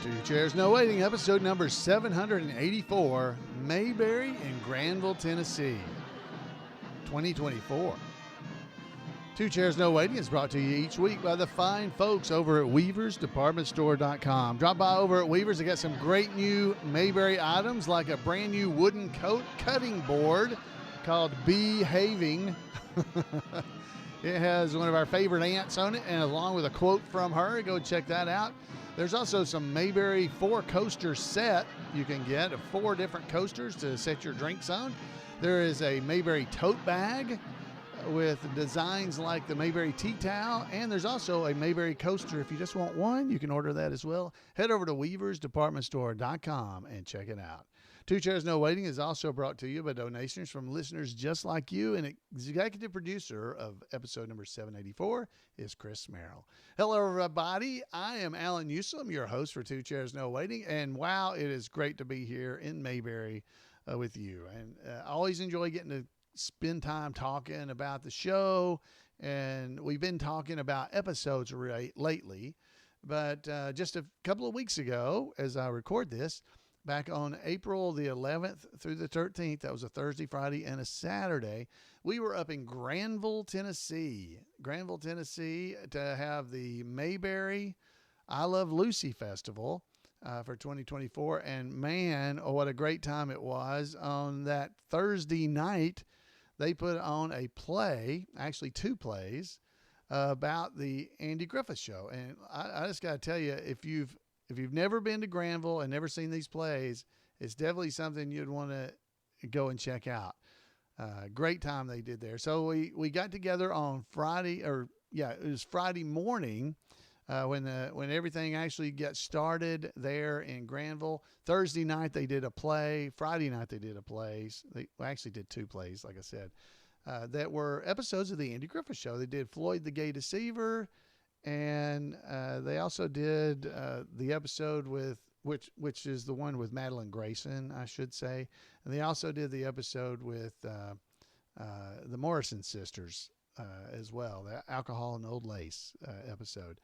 Two Chairs No Waiting, episode number 784, Mayberry in Granville, Tennessee, 2024. Two Chairs No Waiting is brought to you each week by the fine folks over at weaversdepartmentstore.com. Drop by over at Weavers. They got some great new Mayberry items like a brand new wooden cutting board called Behaving. It has one of our favorite ants on it, and along with a quote from her. Go check that out. There's also some Mayberry 4-coaster set you can get of 4 different coasters to set your drinks on. There is a Mayberry tote bag with designs like the Mayberry tea towel, and there's also a Mayberry coaster. If you just want one, you can order that as well. Head over to weaversdepartmentstore.com and check it out. Two Chairs No Waiting is also brought to you by donations from listeners just like you, and executive producer of episode number 784 is Chris Merrill. Hello, everybody. I am Alan Newsom, your host for Two Chairs No Waiting, and wow, it is great to be here in Mayberry with you. And I always enjoy getting to spend time talking about the show, and we've been talking about episodes lately, but just a couple of weeks ago, as I record this, back on April the 11th through the 13th, that was a Thursday, Friday, and a Saturday, we were up in Granville, Tennessee, to have the Mayberry I Love Lucy Festival for 2024. And man, oh, what a great time it was. On that Thursday night, they put on a play, actually 2 plays, about the Andy Griffith Show. And I just got to tell you, if you've never been to Granville and never seen these plays, it's definitely something you'd want to go and check out. Great time they did there. So we got together on Friday, it was Friday morning when everything actually got started there in Granville. Thursday night they did a play. Friday night they did a play. They actually did 2 plays, like I said, that were episodes of the Andy Griffith Show. They did Floyd the Gay Deceiver, and they also did the episode with which is the one with Madeline Grayson, I should say. And they also did the episode with the Morrison sisters as well, the Alcohol and Old Lace episode.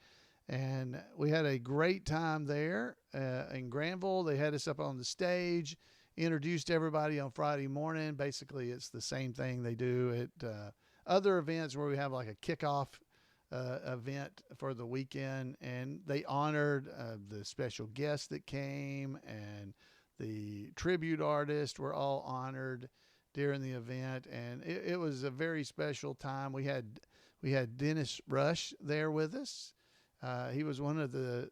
And we had a great time there in Granville. They had us up on the stage, introduced everybody on Friday morning. Basically, it's the same thing they do at other events where we have like a kickoff event for the weekend, and they honored the special guests that came, and the tribute artists were all honored during the event, and it was a very special time. We had Dennis Rush there with us. He was one of the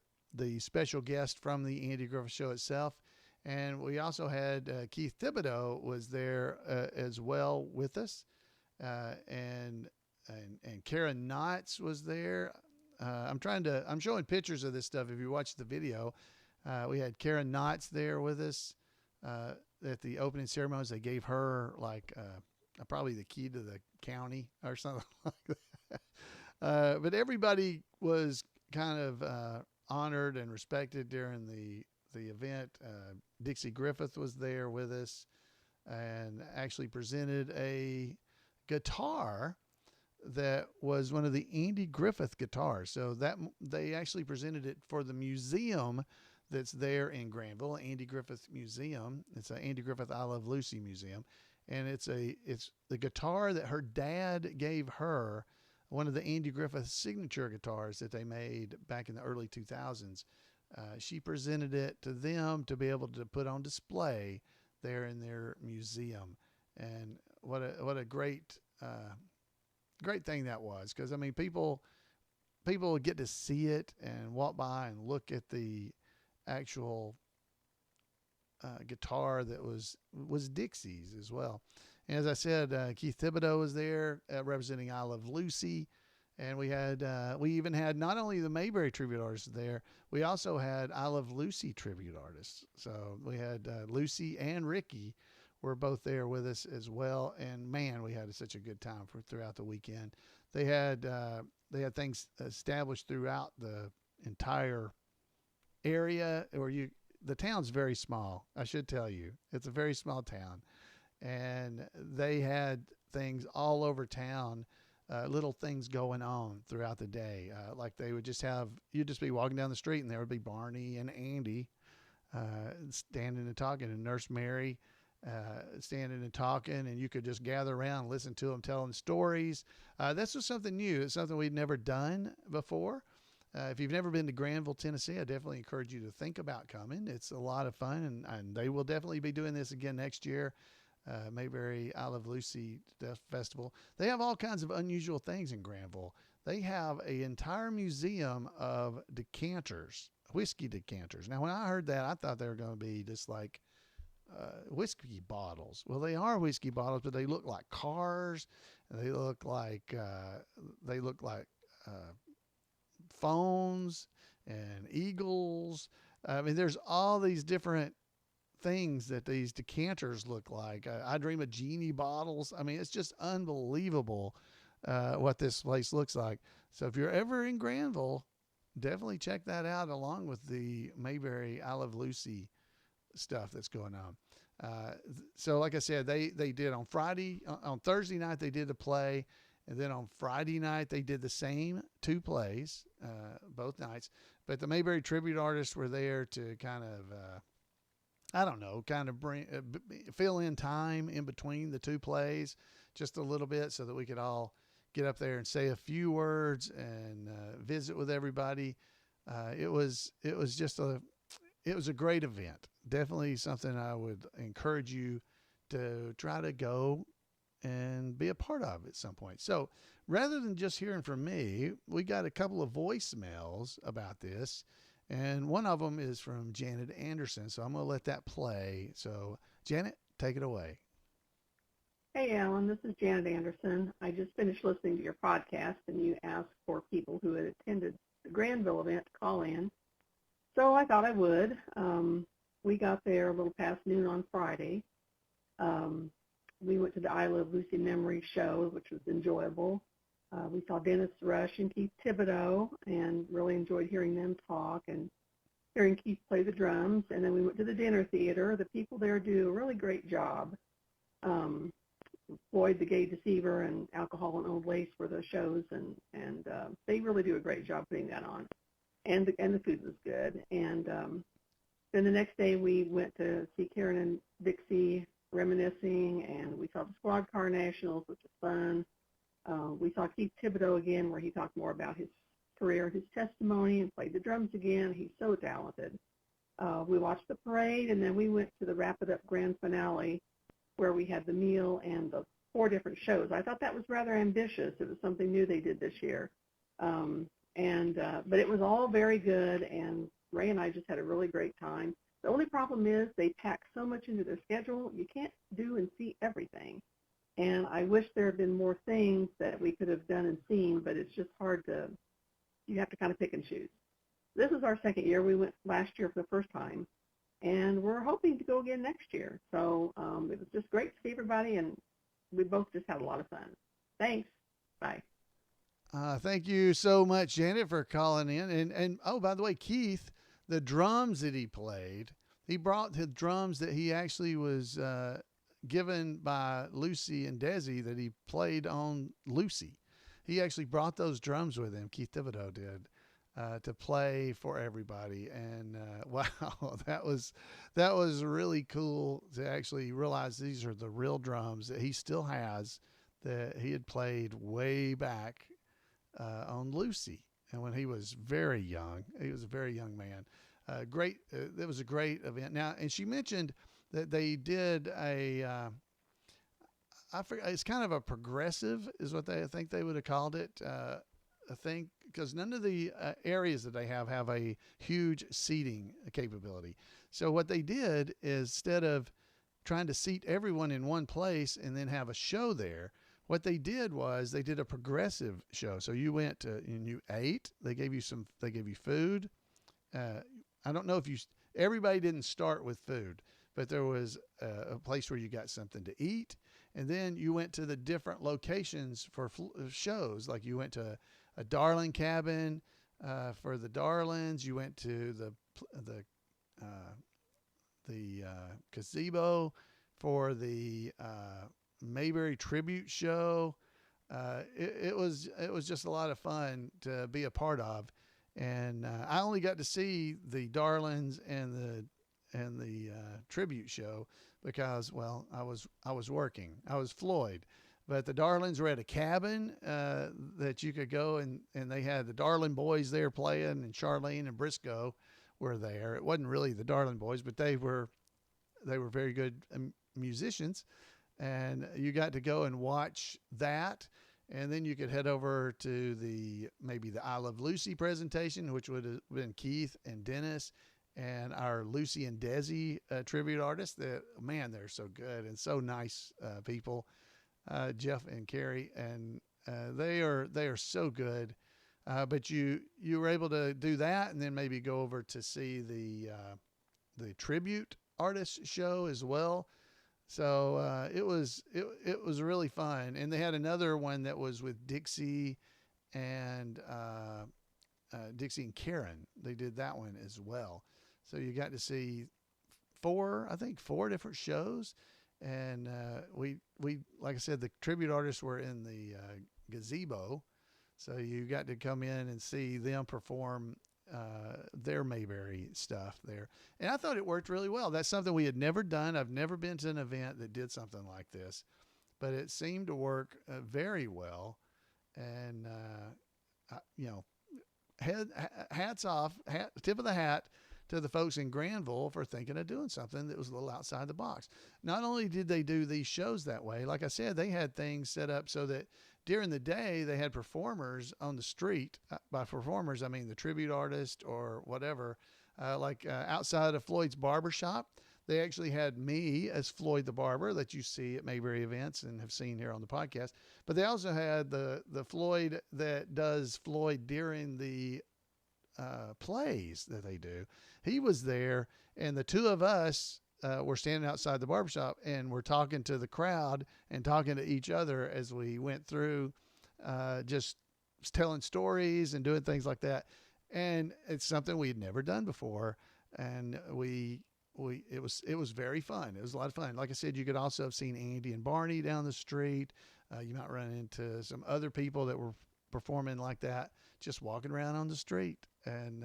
special guests from the Andy Griffith Show itself, and we also had Keith Thibodeau was there as well with us, and Karen Knotts was there. I'm showing pictures of this stuff. If you watch the video, we had Karen Knotts there with us at the opening ceremonies. They gave her like probably the key to the county or something like that. But everybody was kind of honored and respected during the event. Dixie Griffith was there with us and actually presented a guitar that was one of the Andy Griffith guitars. So that they actually presented it for the museum that's there in Granville, Andy Griffith Museum. It's an Andy Griffith I Love Lucy Museum. And it's the guitar that her dad gave her, one of the Andy Griffith signature guitars that they made back in the early 2000s. She presented it to them to be able to put on display there in their museum. And what a great thing that was, because I mean people would get to see it and walk by and look at the actual guitar that was Dixie's as well. And as I said, Keith Thibodeau was there representing I Love Lucy, and we even had not only the Mayberry tribute artists there, we also had I Love Lucy tribute artists. So we had Lucy and Ricky were both there with us as well, and man, we had such a good time throughout the weekend. They had things established throughout the entire area. The town's very small. I should tell you, it's a very small town, and they had things all over town little things going on throughout the day. Like they would just have, you'd just be walking down the street and there would be Barney and Andy standing and talking, and Nurse Mary standing and talking, and you could just gather around and listen to them telling stories. This was something new. It's something we'd never done before. If you've never been to Granville, Tennessee, I definitely encourage you to think about coming. It's a lot of fun, and they will definitely be doing this again next year. Mayberry I Love Lucy Festival. They have all kinds of unusual things in Granville. They have an entire museum of decanters, whiskey decanters. Now, when I heard that, I thought they were going to be just like whiskey bottles. Well, they are whiskey bottles, but they look like cars. They look like phones and eagles. I mean, there's all these different things that these decanters look like. I dream of genie bottles. I mean, it's just unbelievable what this place looks like. So if you're ever in Granville, definitely check that out along with the Mayberry I Love Lucy stuff that's going on. So like I said, they did on Thursday night, they did the play. And then on Friday night, they did the same two plays, both nights. But the Mayberry tribute artists were there to kind of fill in time in between the two plays just a little bit so that we could all get up there and say a few words and visit with everybody. It was a great event. Definitely something I would encourage you to try to go and be a part of at some point. So rather than just hearing from me, we got a couple of voicemails about this, and one of them is from Janet Anderson. So I'm going to let that play. So Janet, take it away. Hey, Alan, this is Janet Anderson. I just finished listening to your podcast, and you asked for people who had attended the Granville event to call in. So I thought I would. We got there a little past noon on Friday. We went to the I Love Lucy Memory show, which was enjoyable. We saw Dennis Rush and Keith Thibodeau and really enjoyed hearing them talk and hearing Keith play the drums. And then we went to the dinner theater. The people there do a really great job. Floyd the Gay Deceiver and Alcohol and Old Lace were the shows, and they really do a great job putting that on. And the food was good. And then the next day we went to see Karen and Dixie reminiscing, and we saw the Squad Car Nationals, which was fun. We saw Keith Thibodeau again, where he talked more about his career, his testimony, and played the drums again. He's so talented. We watched the parade, and then we went to the Wrap It Up grand finale, where we had the meal and the 4 different shows. I thought that was rather ambitious. It was something new they did this year. But it was all very good, and Ray and I just had a really great time. The only problem is they pack so much into their schedule, you can't do and see everything. And I wish there had been more things that we could have done and seen, but it's just hard to, you have to kind of pick and choose. This is our second year. We went last year for the first time, and we're hoping to go again next year. So it was just great to see everybody, and we both just had a lot of fun. Thanks. Bye. Thank you so much, Janet, for calling in. And oh, by the way, Keith, the drums that he played, he brought the drums that he actually was given by Lucy and Desi that he played on Lucy. He actually brought those drums with him, Keith Thibodeau did, to play for everybody. And wow, that was really cool to actually realize these are the real drums that he still has that he had played way back on Lucy. And when he was very young, he was a very young man. Great. It was a great event. Now, and she mentioned that they did I forget, it's kind of a progressive is what I think they would have called it. I think because none of the areas that they have a huge seating capability. So what they did is instead of trying to seat everyone in one place and then have a show there, what they did was they did a progressive show. So you went and you ate. They gave you food. I don't know if everybody didn't start with food, but there was a place where you got something to eat. And then you went to the different locations for shows. Like you went to a Darling cabin for the Darlings. You went to the gazebo for the Mayberry tribute show. it was just a lot of fun to be a part of. And I only got to see the Darlings and the tribute show because, well, I was working. I was Floyd. But the Darlings were at a cabin that you could go, and they had the Darling boys there playing, and Charlene and Briscoe were there. It wasn't really the Darling boys, but they were very good musicians, and you got to go and watch that. And then you could head over to maybe the I Love Lucy presentation, which would have been Keith and Dennis and our Lucy and Desi tribute artists. That, man, they're so good and so nice people, Jeff and Carrie, and they are so good. But you were able to do that, and then maybe go over to see the tribute artist show as well. So it was really fun, and they had another one that was with Dixie and Karen. They did that one as well. So you got to see four different shows, and we like I said, the tribute artists were in the gazebo, so you got to come in and see them perform their Mayberry stuff there. And I thought it worked really well. That's something we had never done. I've never been to an event that did something like this, but it seemed to work very well. And, hats off, tip of the hat to the folks in Granville for thinking of doing something that was a little outside the box. Not only did they do these shows that way, like I said, they had things set up so that during the day they had performers on the street. By performers, I mean the tribute artist or whatever. Outside of Floyd's barber shop, they actually had me as Floyd the barber that you see at Mayberry events and have seen here on the podcast. But they also had the Floyd that does Floyd during the plays that they do. He was there, and the two of us were standing outside the barbershop, and we're talking to the crowd and talking to each other as we went through, just telling stories and doing things like that. And it's something we had never done before, and it was very fun. It was a lot of fun. Like I said, you could also have seen Andy and Barney down the street. You might run into some other people that were performing like that, just walking around on the street. And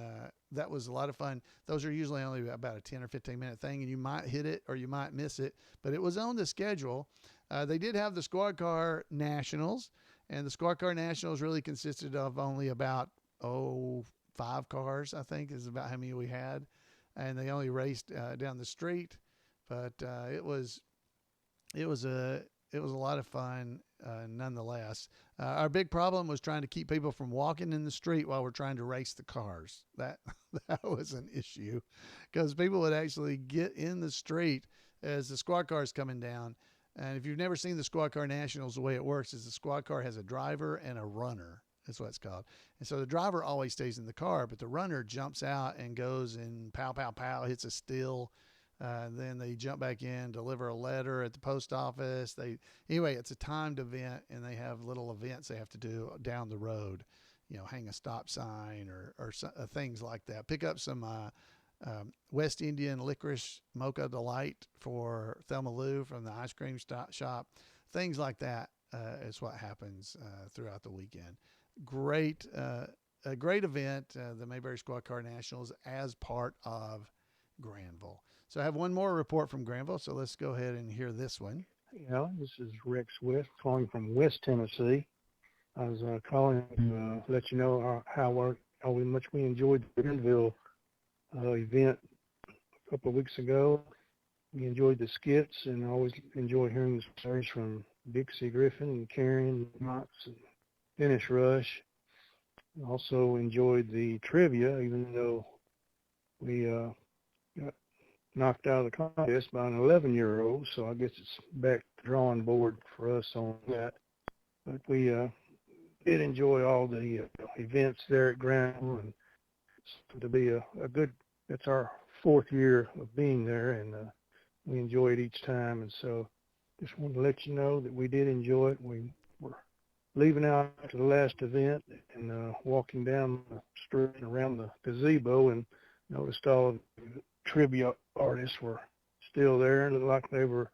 that was a lot of fun. Those are usually only about a 10 or 15 minute thing, and you might hit it or you might miss it, but it was on the schedule. They did have the Squad Car Nationals, and the Squad Car Nationals really consisted of only about 5 cars, I think, is about how many we had. And they only raced down the street, but it was a lot of fun nonetheless. Our big problem was trying to keep people from walking in the street while we're trying to race the cars. That was an issue, because people would actually get in the street as the squad car is coming down. And if you've never seen the Squad Car Nationals, the way it works is the squad car has a driver and a runner. That's what it's called. And so the driver always stays in the car, but the runner jumps out and goes and pow, pow, pow, hits a still. Then they jump back in, deliver a letter at the post office. Anyway, it's a timed event, and they have little events they have to do down the road, hang a stop sign or things like that. Pick up some West Indian licorice mocha delight for Thelma Lou from the ice cream shop. Things like that is what happens throughout the weekend. A great event, the Mayberry Squad Car Nationals, as part of Granville. So I have one more report from Granville, so let's go ahead and hear this one. Yeah, this is Rex West calling from West Tennessee. I was calling to let you know how much we enjoyed the Granville event a couple of weeks ago. We enjoyed the skits, and I always enjoy hearing the stories from Dixie Griffin and Karen Knox and Dennis Rush. Also enjoyed the trivia, even though we got knocked out of the contest by an 11-year-old, so I guess it's back to the drawing board for us on that. But we did enjoy all the events there at Granville, and to be a good, it's our 4th year of being there, and we enjoy it each time. And so just wanted to let you know that we did enjoy it. We were leaving out to the last event and walking down the street and around the gazebo, and noticed all of the trivia artists were still there. It looked like they were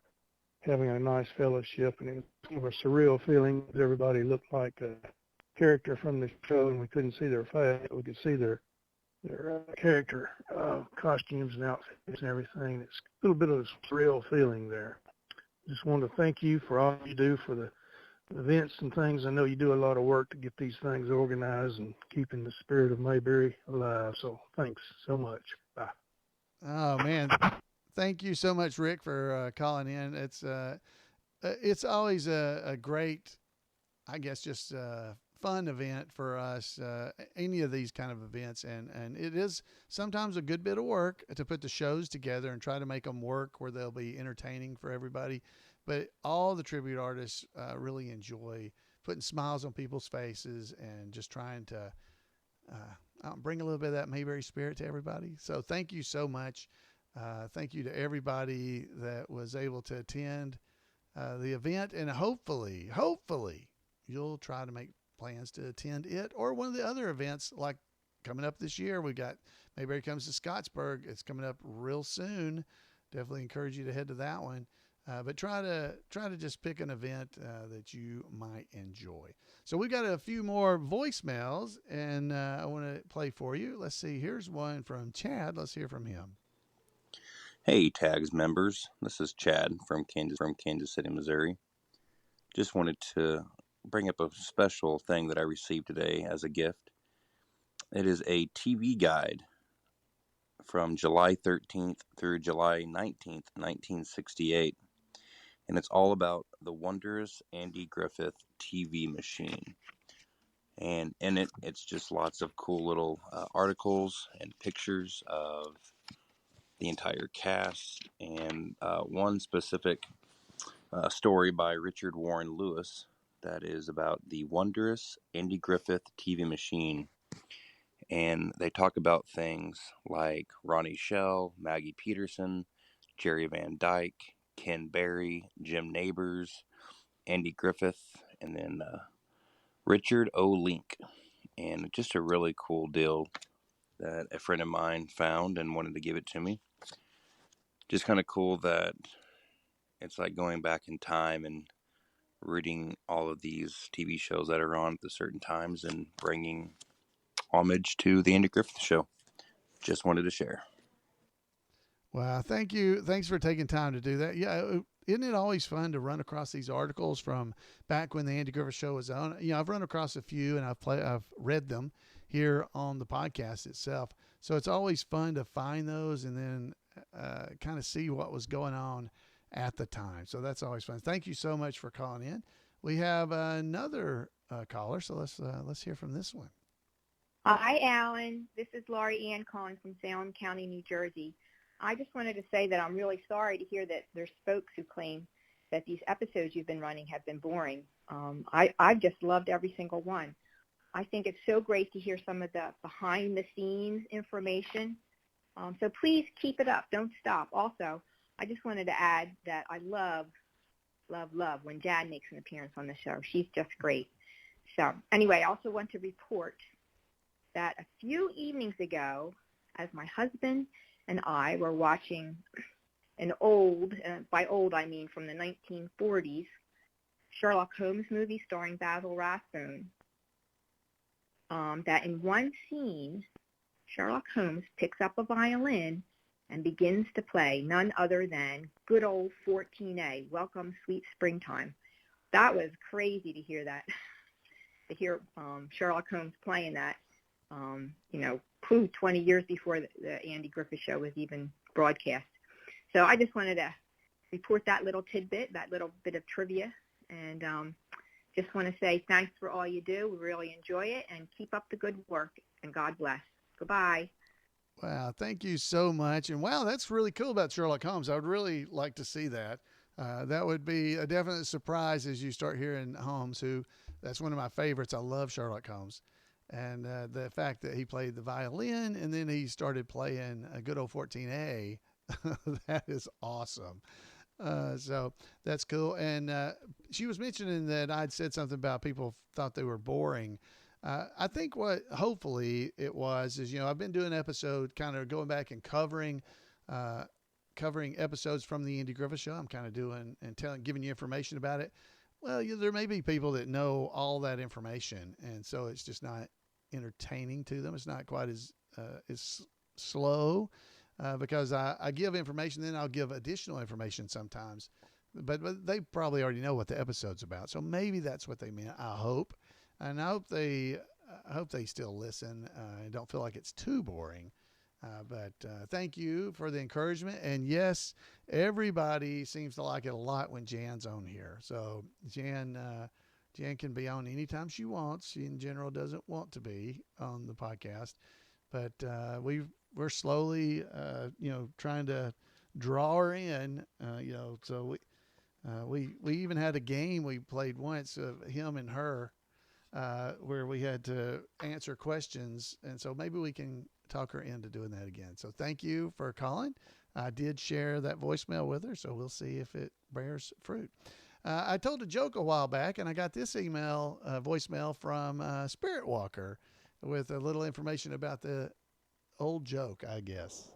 having a nice fellowship, and it was kind of a surreal feeling. Everybody looked like a character from the show, and we couldn't see their face. We could see their character costumes and outfits and everything. It's a little bit of a surreal feeling there. Just wanted to thank you for all you do for the events and things. I know you do a lot of work to get these things organized and keeping the spirit of Mayberry alive. So thanks so much. Bye. Oh man, thank you so much, Rick, for calling in. It's always a great, I guess, just fun event for us. Any of these kind of events, and it is sometimes a good bit of work to put the shows together and try to make them work where they'll be entertaining for everybody. But all the tribute artists really enjoy putting smiles on people's faces and just trying to bring a little bit of that Mayberry spirit to everybody. So thank you so much. Thank you to everybody that was able to attend the event, and hopefully you'll try to make plans to attend it or one of the other events like coming up this year. We got Mayberry Comes to Scottsburg. It's coming up real soon. Definitely encourage you to head to that one. But try to just pick an event that you might enjoy. So we've got a few more voicemails, and I want to play for you. Let's see. Here's one from Chad. Let's hear from him. Hey, Tags members. This is Chad from Kansas City, Missouri. Just wanted to bring up a special thing that I received today as a gift. It is a TV guide from July 13th through July 19th, 1968. And it's all about the wondrous Andy Griffith TV machine. And in it, it's just lots of cool little articles and pictures of the entire cast, and one specific story by Richard Warren Lewis that is about the wondrous Andy Griffith TV machine. And they talk about things like Ronnie Shell, Maggie Peterson, Jerry Van Dyke, Ken Berry, Jim Neighbors, Andy Griffith, and then Richard O. Link. And just a really cool deal that a friend of mine found and wanted to give it to me. Just kind of cool that it's like going back in time and reading all of these TV shows that are on at the certain times and bringing homage to the Andy Griffith Show. Just wanted to share. Wow, thank you. Thanks for taking time to do that. Yeah, isn't it always fun to run across these articles from back when the Andy Griffith Show was on? You know, I've run across a few and I've read them here on the podcast itself. So it's always fun to find those and then kind of see what was going on at the time. So that's always fun. Thank you so much for calling in. We have another caller, so let's hear from this one. Hi, Alan. This is Laurie Ann calling from Salem County, New Jersey. I just wanted to say that I'm really sorry to hear that there's folks who claim that these episodes you've been running have been boring. I've just loved every single one. I think it's so great to hear some of the behind-the-scenes information. So please keep it up. Don't stop. Also, I just wanted to add that I love when Jan makes an appearance on the show. She's just great. So anyway, I also want to report that a few evenings ago, as my husband and I were watching an old, by old I mean from the 1940s, Sherlock Holmes movie starring Basil Rathbone, that in one scene, Sherlock Holmes picks up a violin and begins to play none other than good old 14A, Welcome Sweet Springtime. That was crazy to hear that, to hear Sherlock Holmes playing that, 20 years before the Andy Griffith Show was even broadcast. So I just wanted to report that little tidbit, that little bit of trivia, and just want to say thanks for all you do. We really enjoy it, and keep up the good work, and God bless. Goodbye. Wow, thank you so much. And wow, that's really cool about Sherlock Holmes. I would really like to see that. That would be a definite surprise as you start hearing Holmes, that's one of my favorites. I love Sherlock Holmes. And the fact that he played the violin and then he started playing a good old 14A, that is awesome. So that's cool. And she was mentioning that I'd said something about people thought they were boring. I think what hopefully it was is, I've been doing an episode kind of going back and covering covering episodes from the Andy Griffith Show. I'm kind of doing and giving you information about it. Well, there may be people that know all that information, and so it's just not entertaining to them. It's not quite as slow because I give information, then I'll give additional information sometimes. But they probably already know what the episode's about, so maybe that's what they meant. I hope, and I hope they still listen and don't feel like it's too boring. But thank you for the encouragement. And yes, everybody seems to like it a lot when Jan's on here. So Jan can be on anytime she wants. She in general doesn't want to be on the podcast, but we're slowly, trying to draw her in, so we even had a game we played once of him and her, where we had to answer questions. And so maybe we can talk her into doing that again. So thank you for calling. I did share that voicemail with her, so we'll see if it bears fruit. I told a joke a while back, and I got this voicemail from Spirit Walker with a little information about the old joke, I guess.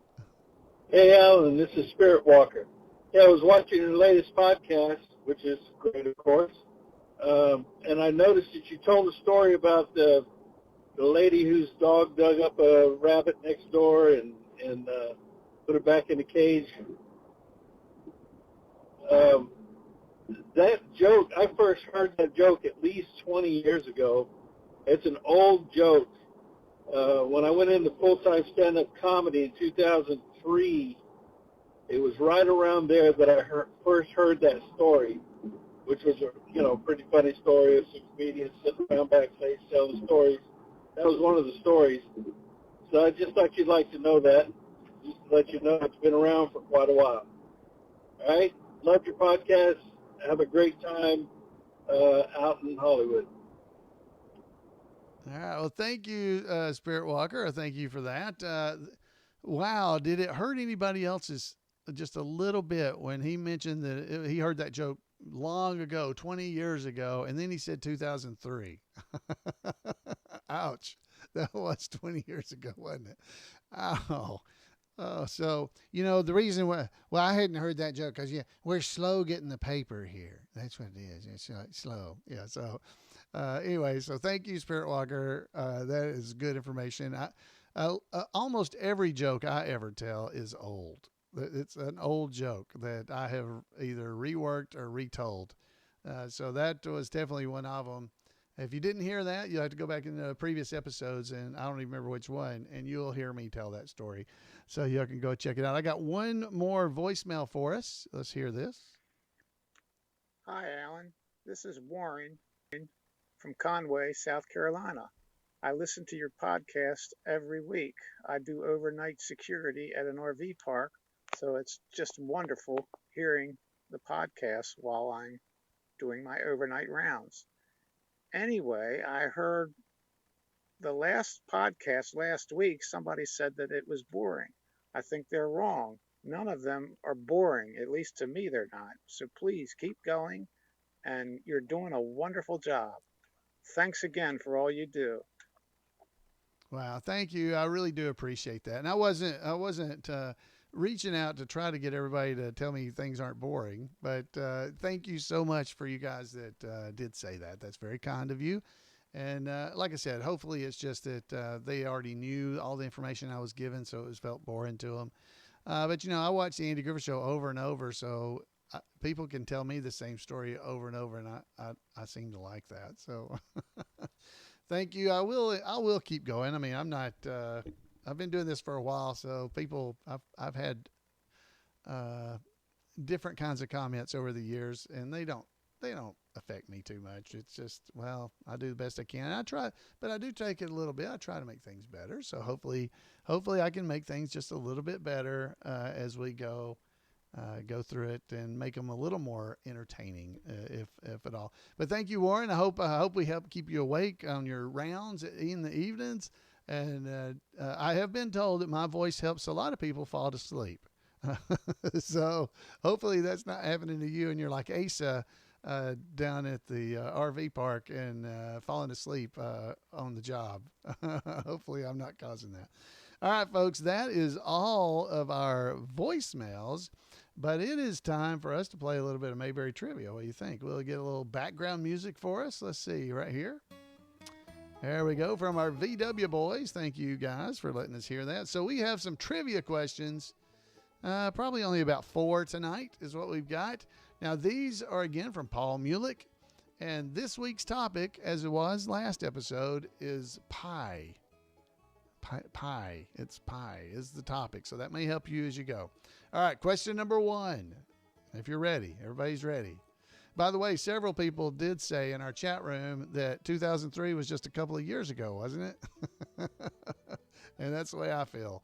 Hey, Alan, this is Spirit Walker. Yeah, I was watching your latest podcast, which is great, of course, and I noticed that you told a story about the lady whose dog dug up a rabbit next door and put it back in the cage. That joke, I first heard that joke at least 20 years ago. It's an old joke. When I went into full-time stand-up comedy in 2003, it was right around there that I first heard that story, which was a pretty funny story of some comedians sitting around backstage telling stories. That was one of the stories. So I just thought you'd like to know that, just to let you know it's been around for quite a while. All right? Love your podcast. Have a great time out in Hollywood. All right. Well, thank you, Spirit Walker. Thank you for that. Wow. Did it hurt anybody else's just a little bit when he mentioned that he heard that joke long ago, 20 years ago, and then he said 2003. Ouch. That was 20 years ago, wasn't it? Oh, so, the reason why, I hadn't heard that joke because, we're slow getting the paper here. That's what it is. It's slow. Yeah. So, anyway, so thank you, Spirit Walker. That is good information. Almost every joke I ever tell is old. It's an old joke that I have either reworked or retold. So that was definitely one of them. If you didn't hear that, you'll have to go back in the previous episodes, and I don't even remember which one, and you'll hear me tell that story. So you can go check it out. I got one more voicemail for us. Let's hear this. Hi, Alan. This is Warren from Conway, South Carolina. I listen to your podcast every week. I do overnight security at an RV park, so it's just wonderful hearing the podcast while I'm doing my overnight rounds. Anyway, I heard the last podcast last week, somebody said that it was boring. I think they're wrong. None of them are boring. At least to me, they're not. So please keep going, and you're doing a wonderful job. Thanks again for all you do. Wow, thank you. I really do appreciate that. And I wasn't reaching out to try to get everybody to tell me things aren't boring, but thank you so much for you guys that did say that. That's very kind of you. And like I said, hopefully it's just that they already knew all the information I was given, so it was felt boring to them. But I watch the Andy Griffith Show over and over, so people can tell me the same story over and over, and I seem to like that. So thank you. I will keep going. I mean, I'm not. I've been doing this for a while, so I've had different kinds of comments over the years, and they don't affect me too much. It's just, well, I do the best I can. I try, but I do take it a little bit. I try to make things better. So hopefully I can make things just a little bit better as we go through it and make them a little more entertaining, if at all. But thank you, Warren. I hope we help keep you awake on your rounds in the evenings. And I have been told that my voice helps a lot of people fall to sleep. So hopefully that's not happening to you, and you're like Asa down at the RV park and falling asleep on the job. Hopefully I'm not causing that. All right, folks, that is all of our voicemails. But it is time for us to play a little bit of Mayberry trivia. What do you think? We'll get a little background music for us. Let's see, right here. There we go from our VW boys. Thank you guys for letting us hear that. So we have some trivia questions. Probably only about 4 tonight is what we've got. Now, these are again from Paul Mulick. And this week's topic, as it was last episode, is pie. Pie. It's pie is the topic. So that may help you as you go. All right, question number 1. If you're ready, everybody's ready. By the way, several people did say in our chat room that 2003 was just a couple of years ago, wasn't it? And that's the way I feel.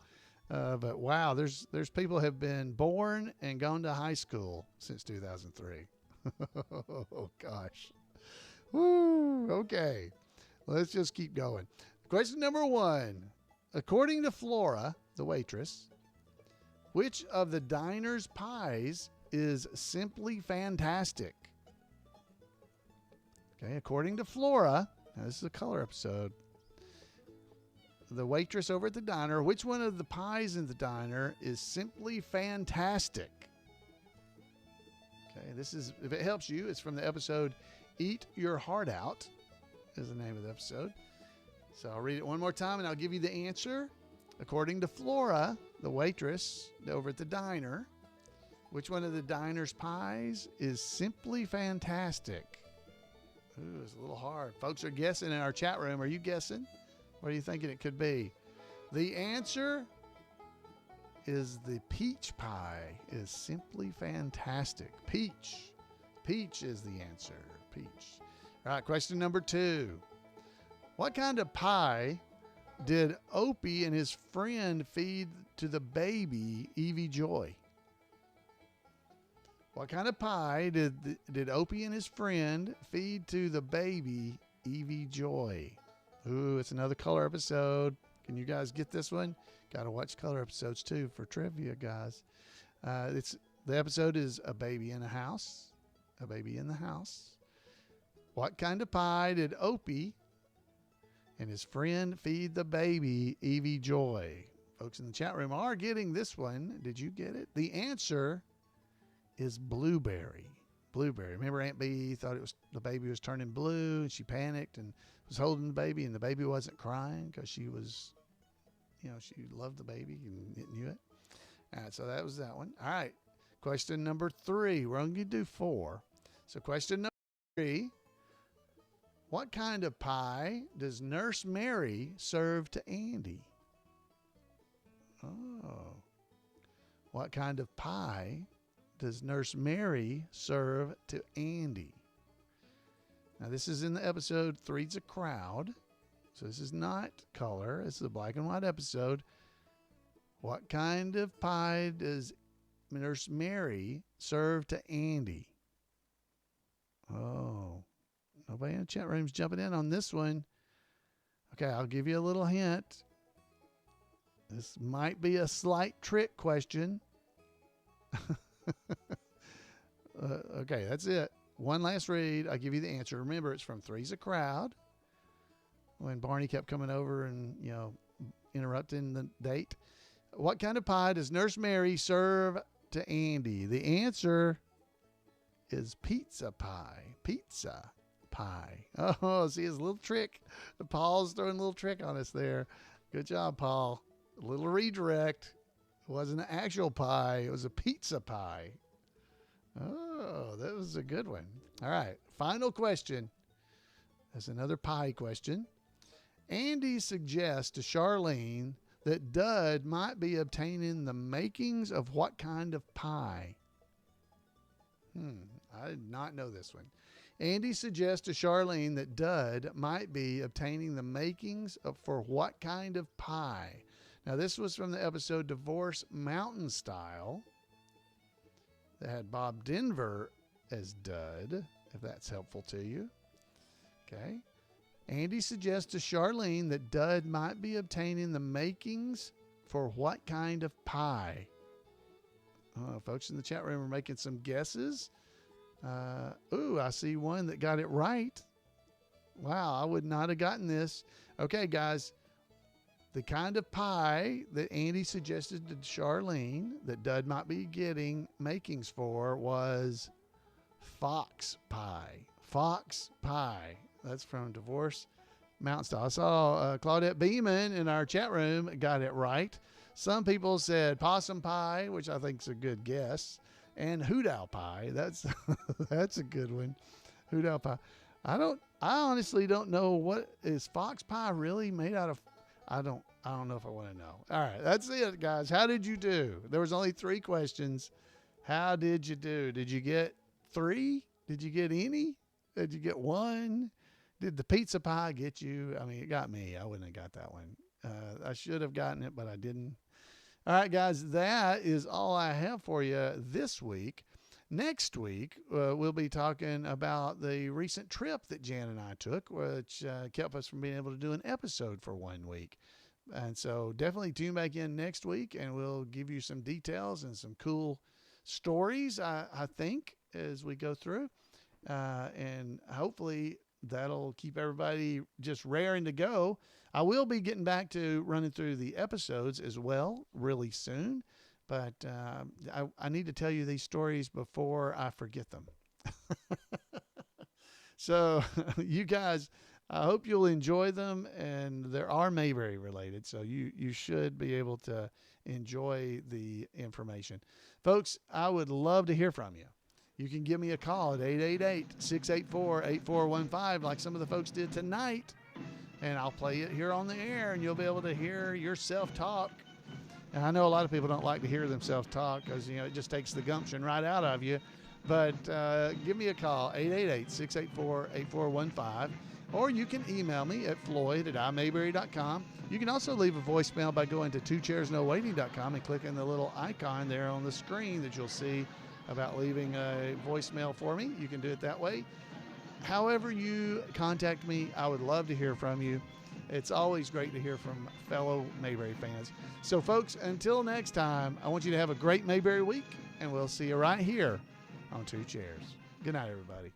But wow, there's people have been born and gone to high school since 2003. Oh gosh. Woo. Okay. Let's just keep going. Question number 1. According to Flora, the waitress, which of the diner's pies is simply fantastic? Okay, according to Flora, now this is a color episode, the waitress over at the diner, which one of the pies in the diner is simply fantastic? Okay, this is, if it helps you, it's from the episode Eat Your Heart Out is the name of the episode. So I'll read it one more time and I'll give you the answer. According to Flora, the waitress over at the diner, which one of the diner's pies is simply fantastic? Ooh, it's a little hard. Folks are guessing in our chat room. Are you guessing? What are you thinking it could be? The answer is the peach pie is simply fantastic. Peach. Peach is the answer. Peach. All right, question number 2. What kind of pie did Opie and his friend feed to the baby Evie Joy? What kind of pie did Opie and his friend feed to the baby Evie Joy? Ooh, it's another color episode. Can you guys get this one? Got to watch color episodes too for trivia, guys. The episode is A Baby in a House. A Baby in the House. What kind of pie did Opie and his friend feed the baby Evie Joy? Folks in the chat room are getting this one. Did you get it? The answer is blueberry. Blueberry. Remember Aunt Bee thought the baby was turning blue and she panicked and was holding the baby and the baby wasn't crying because she was, she loved the baby and knew it. All right, so that was that one. All right, question number 3. We're only going to do 4. So question number 3. What kind of pie does Nurse Mary serve to Andy? Oh. What kind of pie does Nurse Mary serve to Andy? Now, this is in the episode Three's a Crowd. So this is not color. This is a black and white episode. What kind of pie does Nurse Mary serve to Andy? Oh, nobody in the chat room's jumping in on this one. Okay, I'll give you a little hint. This might be a slight trick question. Okay, that's it. One last read. I'll give you the answer. Remember, it's from Three's a Crowd. When Barney kept coming over and, interrupting the date. What kind of pie does Nurse Mary serve to Andy? The answer is pizza pie. Pizza pie. Oh, see his little trick. Paul's throwing a little trick on us there. Good job, Paul. A little redirect. It wasn't an actual pie. It was a pizza pie. Oh, that was a good one. All right. Final question. That's another pie question. Andy suggests to Charlene that Dud might be obtaining the makings of what kind of pie? I did not know this one. Andy suggests to Charlene that Dud might be obtaining the makings for what kind of pie? Now, this was from the episode Divorce Mountain Style that had Bob Denver as Dud, if that's helpful to you. Okay. Andy suggests to Charlene that Dud might be obtaining the makings for what kind of pie? Folks in the chat room are making some guesses. I see one that got it right. Wow, I would not have gotten this. Okay, guys, The kind of pie that Andy suggested to Charlene that Dud might be getting makings for was fox pie. Fox pie. That's from Divorce Mountain Style. I saw Claudette Beeman in our chat room got it right. Some people said possum pie, which I think is a good guess, and hoot owl pie. That's that's a good one. Hoot owl pie. I honestly don't know, what is fox pie really made out of. I don't know if I want to know. All right, that's it, guys. How did you do? There was only 3 questions. How did you do? Did you get 3? Did you get any? Did you get 1? Did the pizza pie get you? I mean, it got me. I wouldn't have got that one. I should have gotten it, but I didn't. All right, guys, that is all I have for you this week. Next week, we'll be talking about the recent trip that Jan and I took, which kept us from being able to do an episode for 1 week. And so definitely tune back in next week, and we'll give you some details and some cool stories, I think, as we go through. And hopefully that'll keep everybody just raring to go. I will be getting back to running through the episodes as well really soon. But I need to tell you these stories before I forget them. So you guys, I hope you'll enjoy them. And there are Mayberry related, so you should be able to enjoy the information. Folks, I would love to hear from you. You can give me a call at 888-684-8415 like some of the folks did tonight. And I'll play it here on the air, and you'll be able to hear yourself talk. And I know a lot of people don't like to hear themselves talk because, it just takes the gumption right out of you. But give me a call, 888-684-8415. Or you can email me at floyd@imayberry.com. You can also leave a voicemail by going to twochairsnowaiting.com and clicking the little icon there on the screen that you'll see about leaving a voicemail for me. You can do it that way. However you contact me, I would love to hear from you. It's always great to hear from fellow Mayberry fans. So, folks, until next time, I want you to have a great Mayberry week, and we'll see you right here on Two Chairs. Good night, everybody.